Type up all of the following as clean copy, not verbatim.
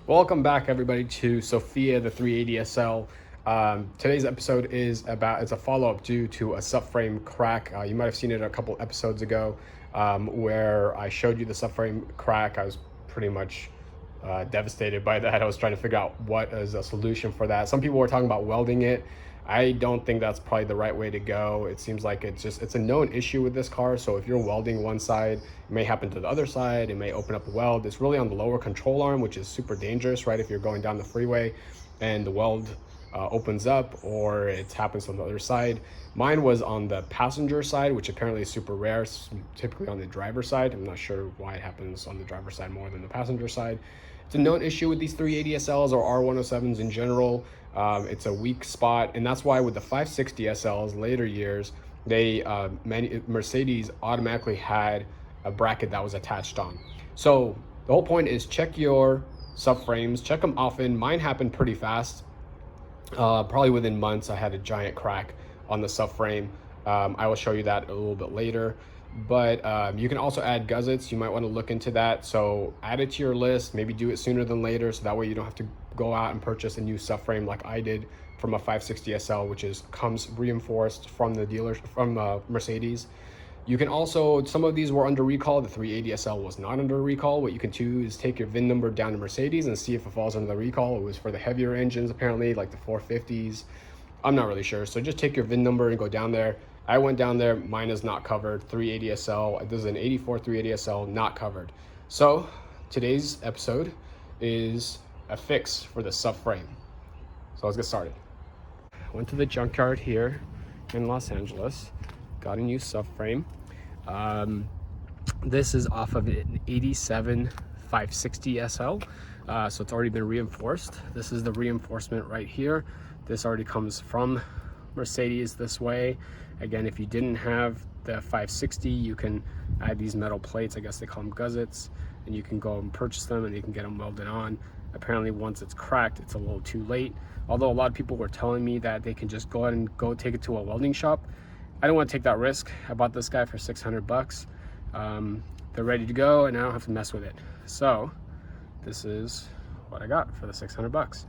Welcome back, everybody, to Sophia the 380 SL. Today's episode is it's a follow-up due to a subframe crack. You might have seen it a couple episodes ago, where I showed you the subframe crack. I was pretty much devastated by that. I was trying to figure out what is a solution for that. Some people were talking about welding it. I don't think that's probably the right way to go. It seems like it's a known issue with this car. So if you're welding one side, it may happen to the other side. It may open up a weld. It's really on the lower control arm, which is super dangerous, right? If you're going down the freeway and the weld opens up, or it happens on the other side. Mine was on the passenger side, which apparently is super rare. It's typically on the driver's side. I'm not sure why it happens on the driver's side more than the passenger side. It's a known issue with these 380 SLs or R107s in general. It's a weak spot, and that's why with the 560 SLs later years, Mercedes automatically had a bracket that was attached on. So the whole point is check your subframes, check them often. Mine happened pretty fast. Probably within months, I had a giant crack on the subframe. I will show you that a little bit later. But you can also add gussets. You might want to look into that. So add it to your list, maybe do it sooner than later, so that way you don't have to go out and purchase a new subframe like I did from a 560 SL, which comes reinforced from the dealers, from Mercedes. You can also, some of these were under recall. The 380 SL was not under recall. What you can do is take your VIN number down to Mercedes and see if it falls under the recall. It was for the heavier engines, apparently, like the 450s. I'm not really sure. So just take your VIN number and go down there. I went down there, mine is not covered. 380 SL, this is an 84 380 SL, not covered. So today's episode is a fix for the subframe. So let's get started. I went to the junkyard here in Los Angeles, got a new subframe. This is off of an 87 560 SL, so it's already been reinforced. This is the reinforcement right here. This already comes from Mercedes this way. Again, if you didn't have the 560, you can add these metal plates. I guess they call them gussets, and you can go and purchase them and you can get them welded on. Apparently once it's cracked, it's a little too late. Although a lot of people were telling me that they can just go ahead and go take it to a welding shop. I don't want to take that risk. I bought this guy for 600 bucks. They're ready to go and I don't have to mess with it. So this is what I got for the 600 bucks.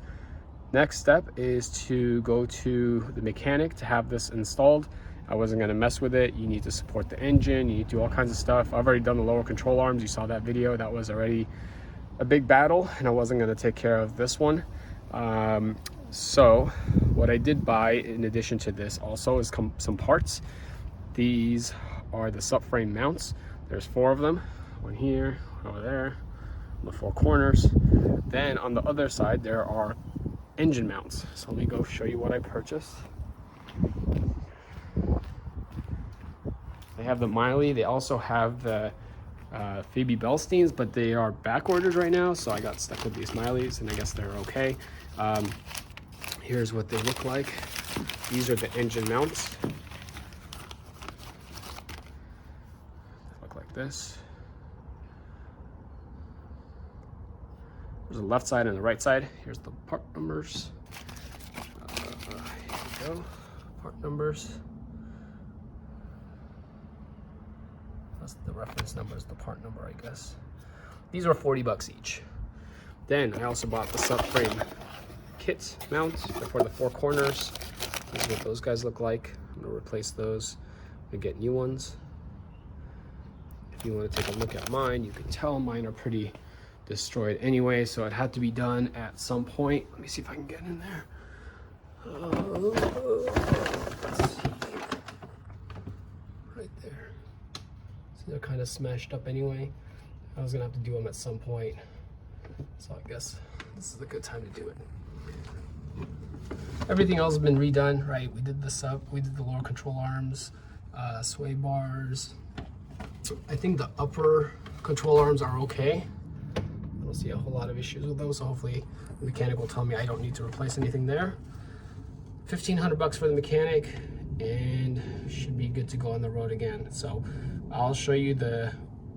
Next step is to go to the mechanic to have this installed. I wasn't gonna mess with it. You need to support the engine, you need to do all kinds of stuff. I've already done the lower control arms. You saw that video. That was already a big battle, and I wasn't gonna take care of this one. So what I did buy in addition to this also is some parts. These are the subframe mounts. There's 4 of them, one here, over there, on the 4 corners. Then on the other side, there are engine mounts. So let me go show you what I purchased. They have the Miley. They also have the Phoebe Bellsteins, but they are back ordered right now, so I got stuck with these Mileys, and I guess they're okay. Here's what they look like. These are the engine mounts. They look like this. There's a left side and the right side. Here's the part numbers. Here we go. Part numbers. That's the reference number, is the part number, I guess. These are 40 bucks each. Then I also bought the subframe kit mounts. They're for the 4 corners. This is what those guys look like. I'm gonna replace those and get new ones. If you want to take a look at mine, you can tell mine are pretty destroyed anyway, so it had to be done at some point. Let me see if I can get in there. Let's see. Right there. So they're kind of smashed up anyway. I was gonna have to do them at some point, so I guess this is a good time to do it. Everything else has been redone, right? We did the lower control arms, sway bars. I think the upper control arms are okay. I don't see a whole lot of issues with those, so hopefully the mechanic will tell me I don't need to replace anything there. 1,500 bucks for the mechanic, and should be good to go on the road again. So I'll show you the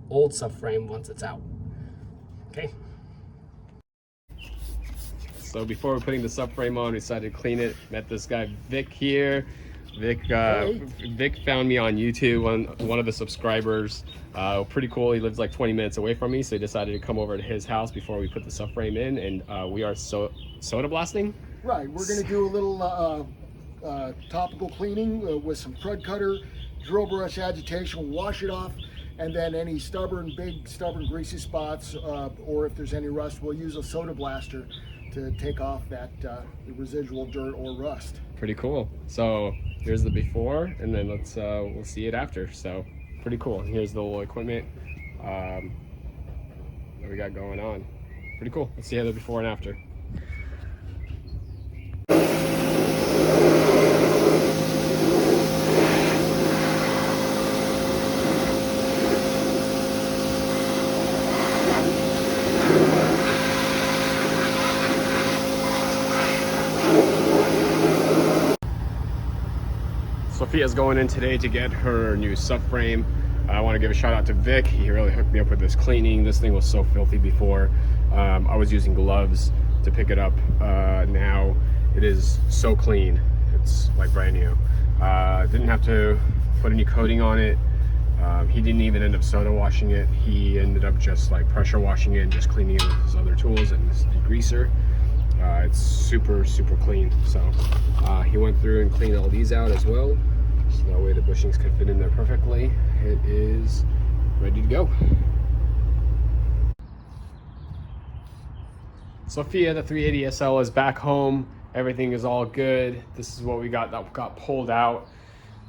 old subframe once it's out. Okay. So before we're putting the subframe on, we decided to clean it. Met this guy Vic here. Vic, Hey. Vic found me on YouTube, one of the subscribers. Pretty cool. He lives like 20 minutes away from me, so he decided to come over to his house before we put the subframe in, and we are soda blasting. Right, we're going to do a little topical cleaning with some crud cutter, drill brush agitation, wash it off, and then any big stubborn greasy spots, or if there's any rust, we'll use a soda blaster to take off that residual dirt or rust. Pretty cool. So here's the before, and then we'll see it after. So pretty cool. And here's the little equipment that we got going on. Pretty cool. Let's see how the before and after. Sophia's going in today to get her new subframe. I want to give a shout out to Vic. He really hooked me up with this cleaning. This thing was so filthy before. I was using gloves to pick it up. Now it is so clean. It's like brand new. Didn't have to put any coating on it. He didn't even end up soda washing it. He ended up just like pressure washing it and just cleaning it with his other tools and this degreaser. It's super clean. So he went through and cleaned all these out as well, so that way the bushings can fit in there perfectly. It is ready to go. Sophia, the 380 SL, is back home. Everything is all good. This is what we got that got pulled out.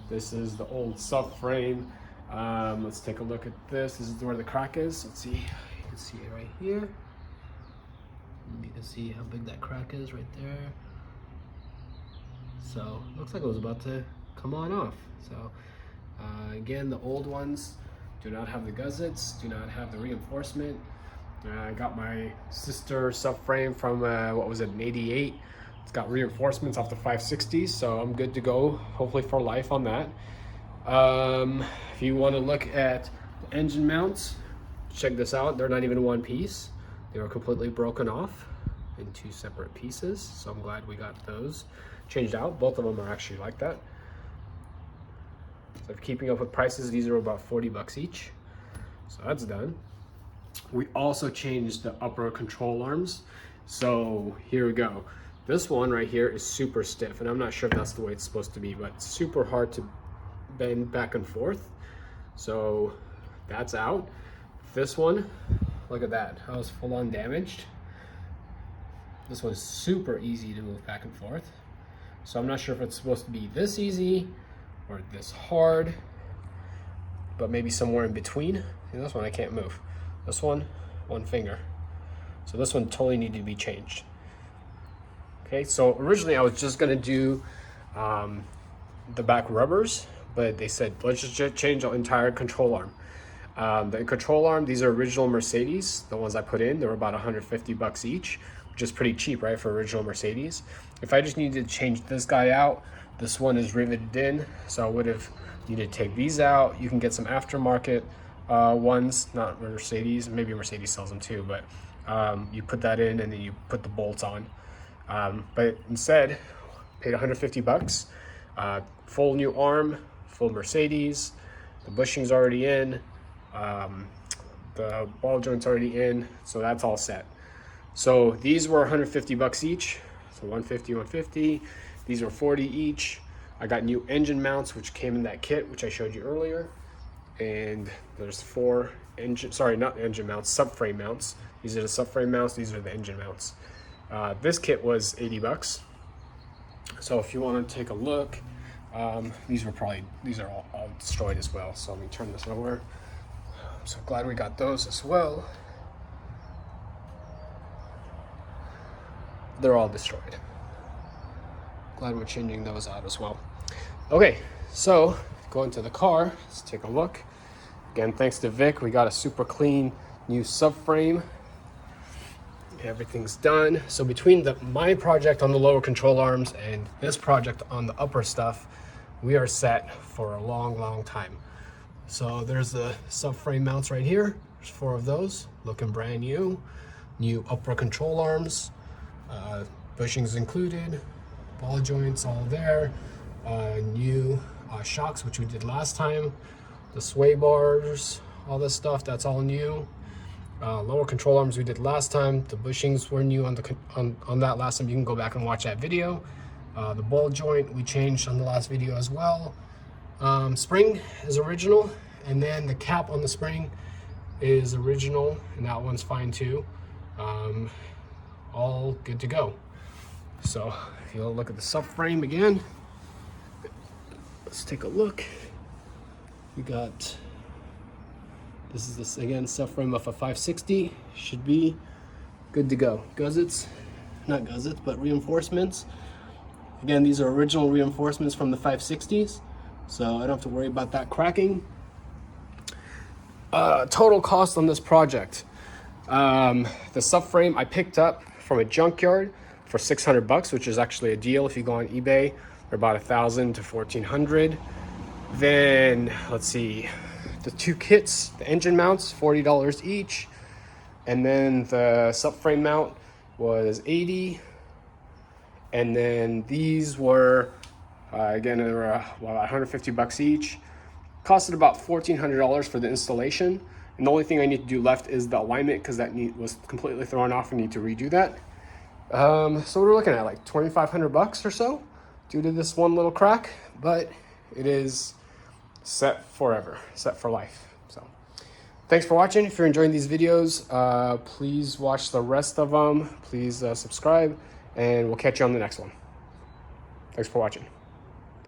This is the old subframe. Let's take a look at this. This is where the crack is. Let's see. You can see it right here. You can see how big that crack is right there. So looks like it was about to come on off. So again, the old ones do not have the gussets, do not have the reinforcement. I got my sister subframe from what was it, an 88. It's got reinforcements off the 560s, so I'm good to go, hopefully for life on that. If you want to look at the engine mounts, check this out. They're not even one piece. They were completely broken off in two separate pieces, so I'm glad we got those changed out. Both of them are actually like that. So if keeping up with prices, these are about 40 bucks each. So that's done. We also changed the upper control arms. So here we go. This one right here is super stiff, and I'm not sure if that's the way it's supposed to be, but it's super hard to bend back and forth. So that's out. This one, look at that, how it's full on damaged. This one's super easy to move back and forth. So I'm not sure if it's supposed to be this easy or this hard, but maybe somewhere in between. See, this one I can't move. This one finger. So this one totally needed to be changed. Okay, so originally I was just gonna do the back rubbers, but they said, let's just change the entire control arm. The control arm, these are original Mercedes, the ones I put in, they were about 150 bucks each, which is pretty cheap, right, for original Mercedes. If I just needed to change this guy out, this one is riveted in, so I would have needed to take these out. You can get some aftermarket ones, not Mercedes, maybe Mercedes sells them too, but you put that in and then you put the bolts on. But instead, paid 150 bucks, full new arm, full Mercedes, the bushing's already in, the ball joint's already in, so that's all set. So these were 150 bucks each, so 150, 150. These were 40 each. I got new engine mounts, which came in that kit, which I showed you earlier. And there's 4 not engine mounts, subframe mounts. These are the subframe mounts, these are the engine mounts. This kit was 80 bucks. So if you want to take a look, these are all destroyed as well. So let me turn this over. I'm so glad we got those as well. They're all destroyed. Glad we're changing those out as well. Okay, so going to the car, let's take a look. Again, thanks to Vic, we got a super clean new subframe. Everything's done. So between my project on the lower control arms and this project on the upper stuff, we are set for a long time. So there's the subframe mounts right here. There's 4 of those, looking brand new. New upper control arms, bushings included, ball joints all there. new shocks, which we did last time. The sway bars, all this stuff, that's all new. Lower control arms we did last time. The bushings were new on that last time. You can go back and watch that video. The ball joint we changed on the last video as well. Spring is original, and then the cap on the spring is original, and that one's fine too. All good to go. So if you'll look at the subframe again, let's take a look. We got, this is this again, subframe of a 560, should be good to go. Gussets, not gussets, but reinforcements. Again, these are original reinforcements from the 560s, so I don't have to worry about that cracking. Total cost on this project. The subframe I picked up from a junkyard for $600, which is actually a deal. If you go on eBay, they're about $1,000 to $1,400. Then let's see, the two kits, the engine mounts, $40 each, and then the subframe mount was $80. And then these were again, they were about $150 each. Costed about $1,400 for the installation. And the only thing I need to do left is the alignment, because that was completely thrown off. I need to redo that. So we're looking at like $2,500 or so due to this one little crack, but it is set forever, set for life. So thanks for watching. If you're enjoying these videos, please watch the rest of them. Please subscribe, and we'll catch you on the next one. Thanks for watching.